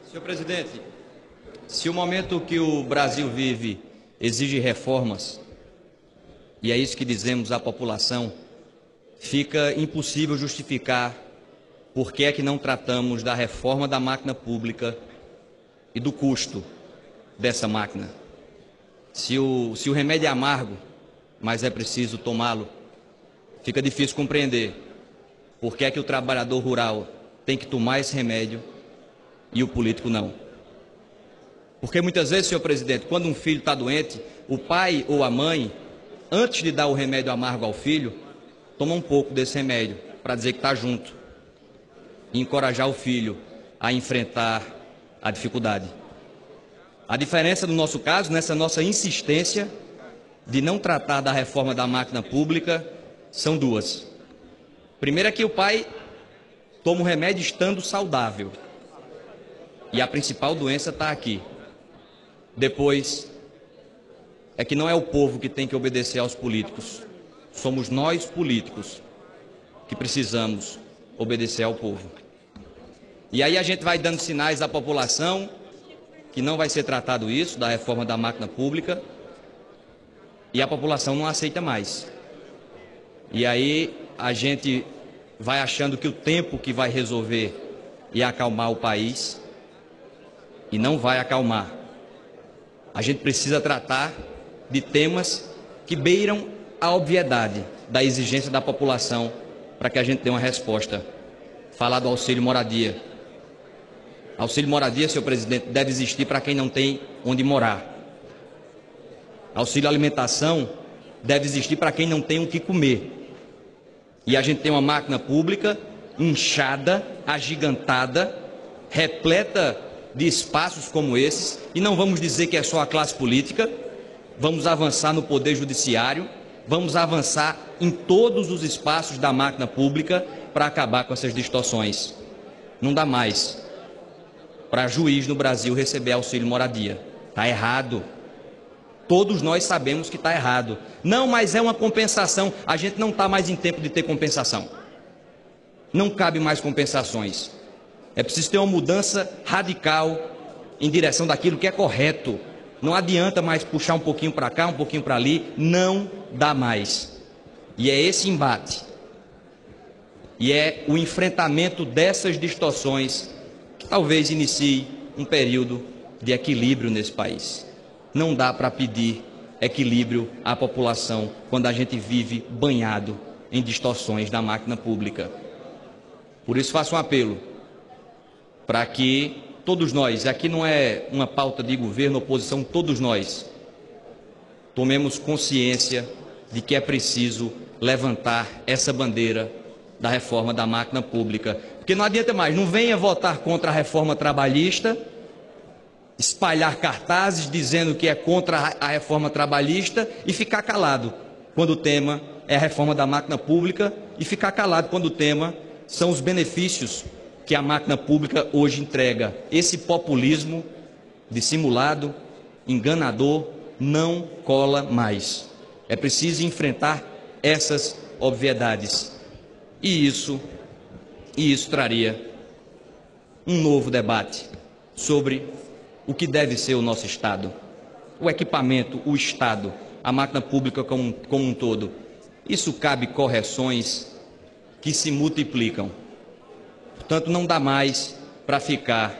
Senhor presidente, se o momento que o Brasil vive exige reformas, e é isso que dizemos à população, fica impossível justificar por que é que não tratamos da reforma da máquina pública e do custo dessa máquina. Se o remédio é amargo, mas é preciso tomá-lo, fica difícil compreender por que é que o trabalhador rural tem que tomar esse remédio e o político não. Porque muitas vezes, senhor presidente, quando um filho está doente, o pai ou a mãe, antes de dar o remédio amargo ao filho, toma um pouco desse remédio para dizer que está junto e encorajar o filho a enfrentar a dificuldade. A diferença no nosso caso, nessa nossa insistência de não tratar da reforma da máquina pública, são duas. Primeiro é que o pai toma o remédio estando saudável. E a principal doença está aqui. Depois, é que não é o povo que tem que obedecer aos políticos. Somos nós, políticos, que precisamos obedecer ao povo. E aí a gente vai dando sinais à população que não vai ser tratado isso, da reforma da máquina pública, e a população não aceita mais. E aí a gente vai achando que o tempo que vai resolver e acalmar o país, e não vai acalmar. A gente precisa tratar de temas que beiram a obviedade da exigência da população para que a gente dê uma resposta. Falar do auxílio moradia. Auxílio moradia, senhor presidente, deve existir para quem não tem onde morar. Auxílio alimentação deve existir para quem não tem o que comer. E a gente tem uma máquina pública inchada, agigantada, repleta de espaços como esses, e não vamos dizer que é só a classe política, vamos avançar no poder judiciário, vamos avançar em todos os espaços da máquina pública para acabar com essas distorções. Não dá mais para juiz no Brasil receber auxílio moradia. Está errado. Todos nós sabemos que está errado. Não, mas é uma compensação. A gente não está mais em tempo de ter compensação. Não cabe mais compensações. É preciso ter uma mudança radical em direção daquilo que é correto. Não adianta mais puxar um pouquinho para cá, um pouquinho para ali. Não dá mais. E é esse embate. E é o enfrentamento dessas distorções que talvez inicie um período de equilíbrio nesse país. Não dá para pedir equilíbrio à população quando a gente vive banhado em distorções da máquina pública. Por isso faço um apelo para que todos nós, aqui não é uma pauta de governo, oposição, todos nós tomemos consciência de que é preciso levantar essa bandeira da reforma da máquina pública. Porque não adianta mais, não venha votar contra a reforma trabalhista, espalhar cartazes dizendo que é contra a reforma trabalhista e ficar calado quando o tema é a reforma da máquina pública e ficar calado quando o tema são os benefícios que a máquina pública hoje entrega. Esse populismo dissimulado, enganador, não cola mais. É preciso enfrentar essas obviedades. E isso traria um novo debate sobre o que deve ser o nosso Estado. O equipamento, o Estado, a máquina pública como um todo. Isso cabe correções que se multiplicam. Portanto, não dá mais para ficar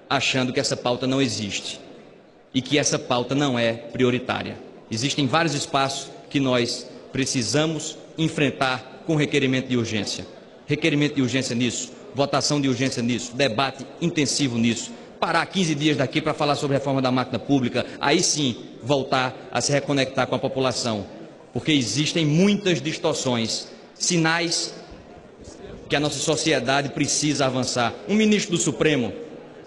achando que essa pauta não existe e que essa pauta não é prioritária. Existem vários espaços que nós precisamos enfrentar com requerimento de urgência. Requerimento de urgência nisso, votação de urgência nisso, debate intensivo nisso. Parar 15 dias daqui para falar sobre a reforma da máquina pública, aí sim voltar a se reconectar com a população. Porque existem muitas distorções, sinais que a nossa sociedade precisa avançar. Um ministro do Supremo,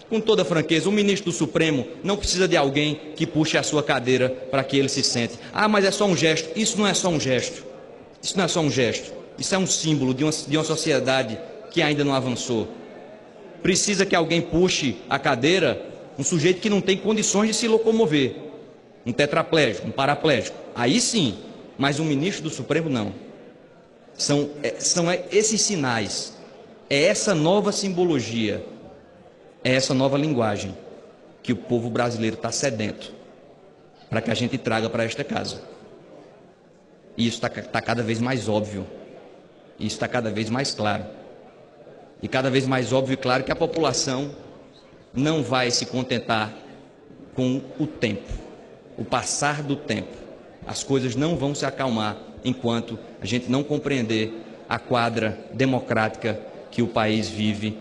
com toda franqueza, um ministro do Supremo não precisa de alguém que puxe a sua cadeira para que ele se sente. Ah, mas é só um gesto. Isso não é só um gesto. Isso não é só um gesto. Isso é um símbolo de uma sociedade que ainda não avançou. Precisa que alguém puxe a cadeira, um sujeito que não tem condições de se locomover. Um tetraplégico, um paraplégico. Aí sim, mas um ministro do Supremo não. São esses sinais, é essa nova simbologia é essa nova linguagem que o povo brasileiro está sedento para que a gente traga para esta casa. E isso está cada vez mais óbvio. Isso está cada vez mais claro. E cada vez mais óbvio e claro que a população não vai se contentar com o tempo, o passar do tempo. As coisas não vão se acalmar enquanto a gente não compreender a quadra democrática que o país vive